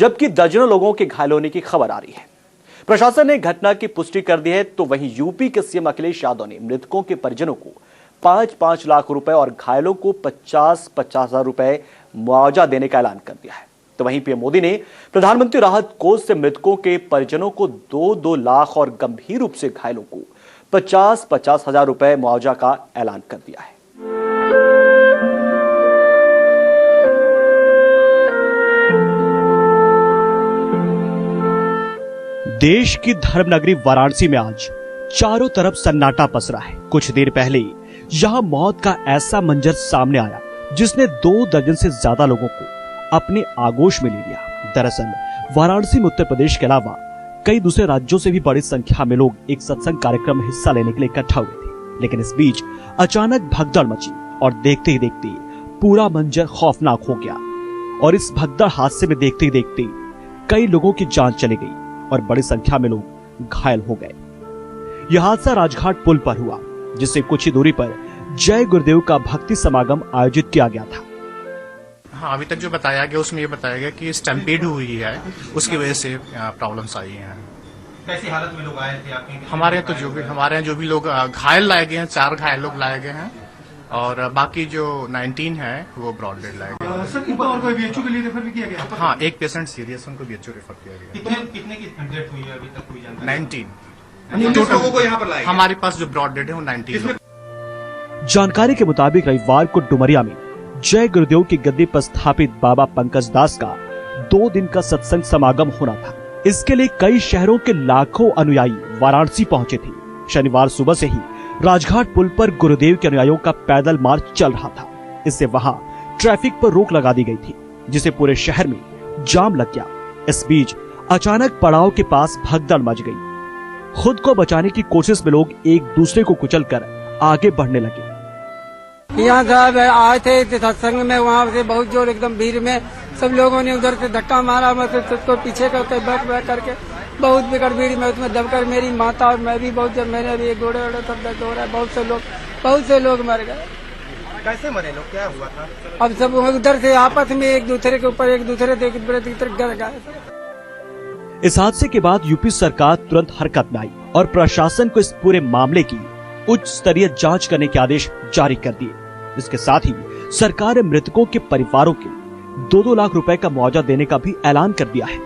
जबकि दर्जनों लोगों के घायल होने की खबर आ रही है। प्रशासन ने घटना की पुष्टि कर दी है, तो वहीं यूपी के सीएम अखिलेश यादव ने मृतकों के परिजनों को 5-5 लाख रुपए और घायलों को 50-50 हजार रुपए मुआवजा देने का ऐलान कर दिया है। तो वहीं पीएम मोदी ने प्रधानमंत्री राहत कोष से मृतकों के परिजनों को 2-2 लाख और गंभीर रूप से घायलों को 50-50 हजार रुपए मुआवजा का ऐलान कर दिया है। देश की धर्मनगरी वाराणसी में आज चारों तरफ सन्नाटा पसरा है। कुछ देर पहले यहां मौत का ऐसा मंजर सामने आया जिसने 2 दर्जन से ज्यादा लोगों को अपने आगोश में ले लिया। दरअसल वाराणसी में उत्तर प्रदेश के अलावा कई दूसरे राज्यों से भी बड़ी संख्या में लोग एक सत्संग कार्यक्रम में हिस्सा लेने के लिए इकट्ठा हुए थे, लेकिन इस बीच अचानक भगदड़ मची और देखते ही देखते पूरा मंजर खौफनाक हो गया। और इस भगदड़ हादसे में देखते ही देखते कई लोगों की जान चली गई और बड़ी संख्या में लोग घायल हो गए। यह हादसा राजघाट पुल पर हुआ, जिससे कुछ ही दूरी पर जय गुरुदेव का भक्ति समागम आयोजित किया गया था। हाँ, अभी तक जो बताया गया उसमें ये बताया गया कि स्टैम्पेड हुई है, उसकी वजह से प्रॉब्लम्स आई हैं। कैसी हालत में लोग आए थे आपके? हमारे यहाँ जो भी लोग घायल लाए गए हैं, 4 घायल लोग लाए गए हैं और बाकी जो 19 है वो ब्रॉड डेड लाए गए। सर, और कोई बीएचओ के लिए रेफर भी किया गया? हाँ, एक पेशेंट सीरियस, उनको बीएचओ रेफर किया गया। कितने की डेथ हुई है अभी तक कोई जानकारी? 19 लोगों को यहाँ पर लाया? हमारे पास जो ब्रॉड डेड है वो 19। जानकारी के मुताबिक रविवार को डुमरिया में जय गुरुदेव की गद्दी पर स्थापित बाबा पंकज दास का 2 दिन का सत्संग समागम होना था। इसके लिए कई शहरों के लाखों अनुयायी वाराणसी पहुंचे थे। शनिवार सुबह से ही राजघाट पुल पर गुरुदेव के अनुयायियों का पैदल मार्च चल रहा था। इससे वहां ट्रैफिक पर रोक लगा दी गई थी, जिसे पूरे शहर में जाम लग गया। इस बीच अचानक पड़ाव के पास भगदड़ मच गई। खुद को बचाने की कोशिश में लोग एक दूसरे को कुचलकर आगे बढ़ने लगे। यहाँ साहब आए थे सत्संग में, वहाँ से बहुत जोर एकदम भीड़ में सब लोगों ने उधर से धक्का मारा, मतलब सबको पीछे करके बैक करके बहुत बिगड़ भीड़ में उसमें दबकर मेरी माता और मैं भी बहुत, जब मैंने भी घोड़े वोड़े सब दर्द हो रहा है। बहुत से लोग मर गए। कैसे मरे लोग? क्या हुआ था? अब सब उधर से आपस में एक दूसरे के ऊपर एक दूसरे की तरफ गिर गए। इस हादसे के बाद यूपी सरकार तुरंत हरकत में आई और प्रशासन को इस पूरे मामले की उच्च स्तरीय जांच करने के आदेश जारी कर दिए। इसके साथ ही सरकार ने मृतकों के परिवारों के 2-2 लाख रुपए का मुआवजा देने का भी ऐलान कर दिया है।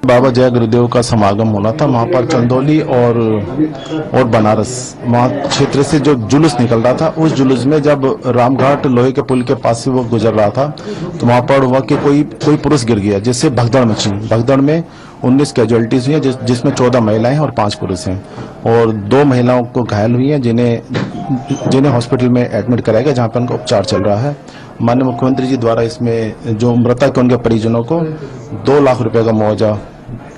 बाबा जय गुरुदेव का समागम होना था वहाँ पर चंदौली और बनारस वहाँ क्षेत्र से जो जुलूस निकल रहा था, उस जुलूस में जब रामघाट लोहे के पुल के पास से वो गुजर रहा था तो वहाँ पर हुआ कि कोई पुरुष गिर गया, जिससे भगदड़ मची। भगदड़ में 19 कैजुअलिटीज हुई है, जिसमें 14 महिलाएं हैं और 5 पुरुष हैं और 2 महिलाओं को घायल हुई हैं, जिन्हें हॉस्पिटल में एडमिट कराया गया, जहाँ पर उनका उपचार चल रहा है। माननीय मुख्यमंत्री जी द्वारा इसमें जो मृतक के उनके परिजनों को 2 लाख रुपए का मुआवजा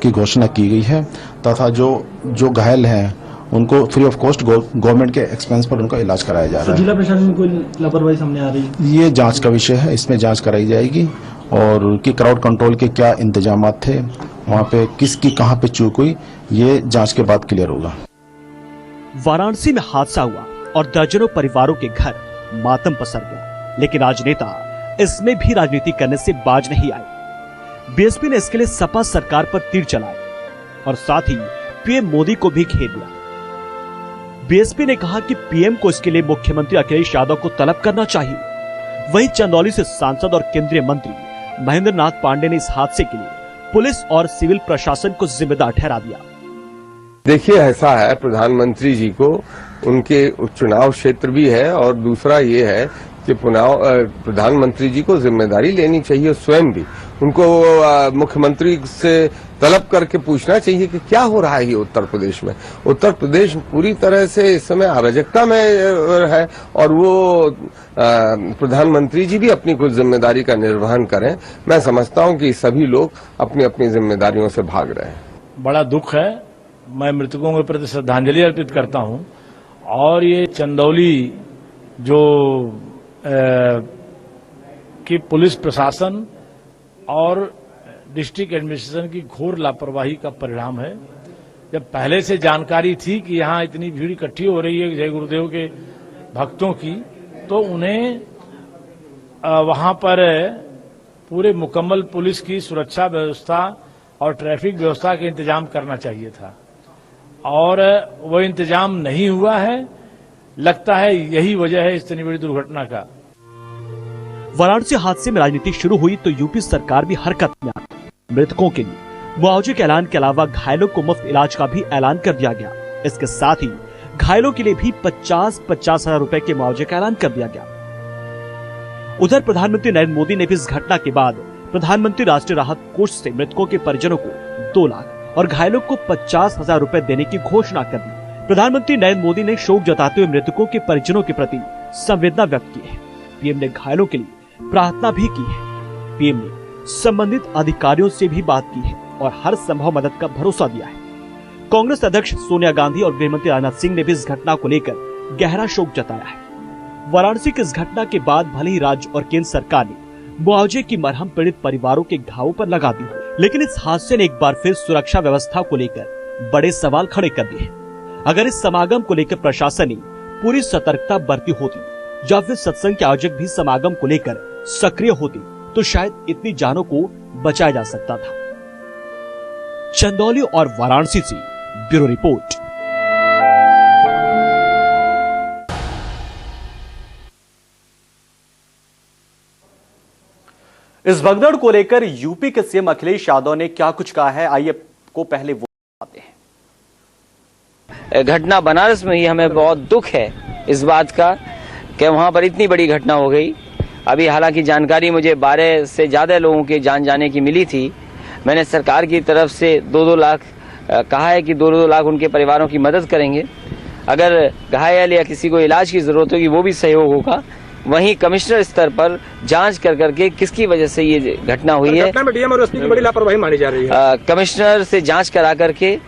की घोषणा की गई है तथा जो घायल हैं उनको फ्री ऑफ कॉस्ट गवर्नमेंट के एक्सपेंस पर उनका इलाज कराया जा रहा है। जिला प्रशासन में कोई लापरवाही सामने आ रही है? ये जांच का विषय है, इसमें जांच कराई जाएगी और कि क्राउड कंट्रोल के क्या इंतजाम थे, वहाँ पे किसकी कहाँ पे चूक हुई, ये जांच के बाद क्लियर होगा। वाराणसी में हादसा हुआ और दर्जनों परिवारों के घर मातम पसर गया, लेकिन राजनेता इसमें भी राजनीति करने से बाज नहीं आए। बीएसपी ने इसके लिए सपा सरकार पर तीर चलाए और साथ ही पीएम मोदी को भी घेर लिया। बीएसपी ने कहा कि पीएम को इसके लिए मुख्यमंत्री अखिलेश यादव को तलब करना चाहिए। वहीं चंदौली से सांसद और केंद्रीय मंत्री महेंद्र नाथ पांडे ने इस हादसे के लिए पुलिस और सिविल प्रशासन को जिम्मेदार ठहरा दिया। देखिए, ऐसा है, प्रधानमंत्री जी को उनके चुनाव क्षेत्र भी है और दूसरा ये है कि प्रधानमंत्री जी को जिम्मेदारी लेनी चाहिए, स्वयं भी उनको मुख्यमंत्री से तलब करके पूछना चाहिए कि क्या हो रहा है ये उत्तर प्रदेश में। उत्तर प्रदेश पूरी तरह से इस समय अराजकता में है और वो प्रधानमंत्री जी भी अपनी कुछ जिम्मेदारी का निर्वहन करें। मैं समझता हूं कि सभी लोग अपनी अपनी जिम्मेदारियों से भाग रहे हैं। बड़ा दुख है, मैं मृतकों के प्रति श्रद्धांजलि अर्पित करता हूं और ये चंदौली जो कि पुलिस प्रशासन और डिस्ट्रिक्ट एडमिनिस्ट्रेशन की घोर लापरवाही का परिणाम है। जब पहले से जानकारी थी कि यहाँ इतनी भीड़ इकट्ठी हो रही है जय गुरुदेव के भक्तों की, तो उन्हें वहां पर पूरे मुकम्मल पुलिस की सुरक्षा व्यवस्था और ट्रैफिक व्यवस्था के इंतजाम करना चाहिए था, और वो इंतजाम नहीं हुआ है। लगता है यही वजह है इतनी बड़ी दुर्घटना का। वाराणसी हादसे में राजनीति शुरू हुई तो यूपी सरकार भी हरकत में आ गई। मृतकों के लिए मुआवजे के ऐलान के अलावा घायलों को मुफ्त इलाज का भी ऐलान कर दिया गया। इसके साथ ही घायलों के लिए भी 50-50 हजार रुपए के मुआवजे का ऐलान कर दिया गया। उधर प्रधानमंत्री नरेंद्र मोदी ने भी इस घटना के बाद प्रधानमंत्री राष्ट्रीय राहत कोष से मृतकों के परिजनों को 2 लाख और घायलों को 50,000 रुपए देने की घोषणा कर दी। प्रधानमंत्री नरेंद्र मोदी ने शोक जताते हुए मृतकों के परिजनों के प्रति संवेदना व्यक्त की है। पीएम ने घायलों के लिए प्रार्थना भी की है। पीएम ने संबंधित अधिकारियों से भी बात की है और हर संभव मदद का भरोसा दिया है। कांग्रेस अध्यक्ष सोनिया गांधी और गृहमंत्री राजनाथ सिंह ने भी इस घटना को लेकर गहरा शोक जताया है। वाराणसी की इस घटना के बाद भले ही राज्य और केंद्र सरकार ने मुआवजे की मरहम पीड़ित परिवारों के घावों पर लगा दी, लेकिन इस हादसे ने एक बार फिर सुरक्षा व्यवस्था को लेकर बड़े सवाल खड़े कर दिए हैं। अगर इस समागम को लेकर प्रशासन ने पूरी सतर्कता बरती होती या फिर सत्संग के आयोजक भी समागम को लेकर सक्रिय होते तो शायद इतनी जानों को बचाया जा सकता था। चंदौली और वाराणसी से ब्यूरो रिपोर्ट। इस भगदड़ को लेकर यूपी के सीएम अखिलेश यादव ने क्या कुछ कहा है, आइए को पहले वो आते हैं। घटना बनारस में ही हमें बहुत दुख है इस बात का कि वहां पर इतनी बड़ी घटना हो गई। अभी हालांकि जानकारी मुझे 12 से ज्यादा लोगों के जान जाने की मिली थी। मैंने सरकार की तरफ से 2-2 लाख कहा है कि 2-2 लाख उनके परिवारों की मदद करेंगे। अगर घायल या किसी को इलाज की जरूरत होगी वो भी सहयोग होगा। वहीं कमिश्नर स्तर पर जांच कर करके किसकी वजह से ये घटना हुई है, घटना में डीएम और एसपी की बड़ी लापरवाही मानी जा रही है। कमिश्नर से जांच करा करके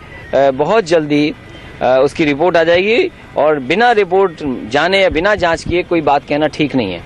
बहुत जल्दी उसकी रिपोर्ट आ जाएगी और बिना रिपोर्ट जाने या बिना जांच किए कोई बात कहना ठीक नहीं है।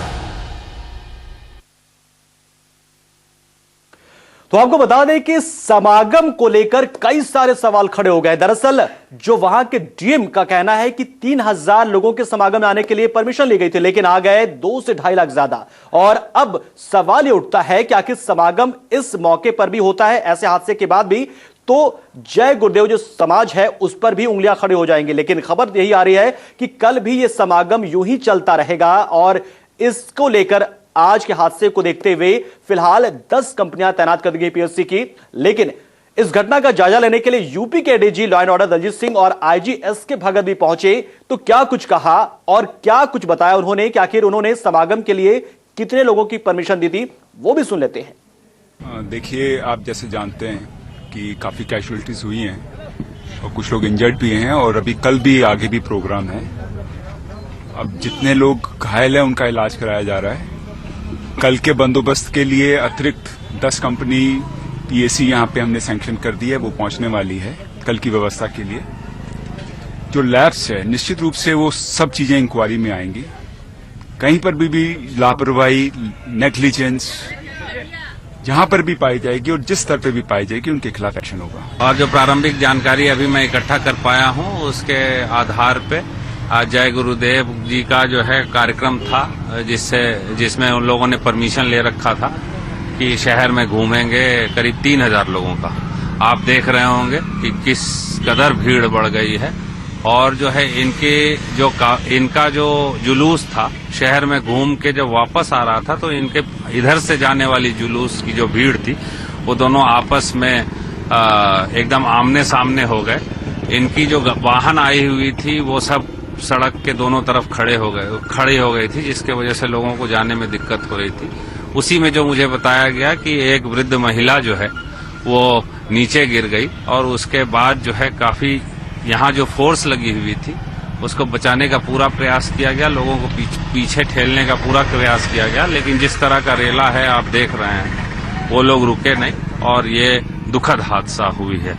तो आपको बता दें कि समागम को लेकर कई सारे सवाल खड़े हो गए। दरअसल जो वहां के डीएम का कहना है कि 3,000 लोगों के समागम में आने के लिए परमिशन ली गई थी, लेकिन आ गए 2 से 2.5 लाख ज्यादा। और अब सवाल ये उठता है कि आखिर समागम इस मौके पर भी होता है, ऐसे हादसे के बाद भी, तो जय गुरुदेव जो समाज है उस पर भी उंगलियां खड़ी हो जाएंगी। लेकिन खबर यही आ रही है कि कल भी यह समागम यूं ही चलता रहेगा और इसको लेकर आज के हादसे को देखते हुए फिलहाल 10 कंपनियां तैनात कर दी गई पीएससी की। लेकिन इस घटना का जायजा लेने के लिए यूपी के ADG law and order Daljeet Singh और आईजी एसके भगत भी पहुंचे। तो क्या कुछ कहा और क्या कुछ बताया उन्होंने कि आखिर उन्होंने समागम के लिए कितने लोगों की परमिशन दी थी, वो भी सुन लेते हैं। देखिए, आप जैसे जानते हैं कि काफी कैजुअलिटीज हुई हैं और कुछ लोग इंजर्ड भी हैं और अभी कल भी आगे भी प्रोग्राम है। अब जितने लोग घायल हैं उनका इलाज कराया जा रहा है। कल के बंदोबस्त के लिए अतिरिक्त 10 कंपनी पीएसी यहां पे हमने सैंक्शन कर दी है, वो पहुंचने वाली है कल की व्यवस्था के लिए। जो लैब्स है निश्चित रूप से वो सब चीजें इंक्वायरी में आएंगी। कहीं पर भी लापरवाही, नेग्लिजेंस जहां पर भी पाई जाएगी और जिस स्तर पर भी पाई जाएगी उनके खिलाफ एक्शन होगा। और जो प्रारंभिक जानकारी अभी मैं इकट्ठा कर पाया हूं उसके आधार पे आज जय गुरुदेव जी का जो है कार्यक्रम था, जिसमें उन लोगों ने परमिशन ले रखा था कि शहर में घूमेंगे करीब 3,000 लोगों का। आप देख रहे होंगे कि किस कदर भीड़ बढ़ गई है और जो है इनका जो जुलूस था शहर में घूम के जब वापस आ रहा था तो इनके इधर से जाने वाली जुलूस की जो भीड़ थी वो दोनों आपस में एकदम आमने सामने हो गए। इनकी जो वाहन आई हुई थी वो सब सड़क के दोनों तरफ खड़ी हो गई थी, जिसके वजह से लोगों को जाने में दिक्कत हो रही थी। उसी में जो मुझे बताया गया कि एक वृद्ध महिला जो है वो नीचे गिर गई और उसके बाद जो है काफी यहाँ जो फोर्स लगी हुई थी उसको बचाने का पूरा प्रयास किया गया, लोगों को पीछे ठेलने का पूरा प्रयास किया गया। लेकिन जिस तरह का रेला है आप देख रहे हैं वो लोग रुके नहीं और ये दुखद हादसा हुई है।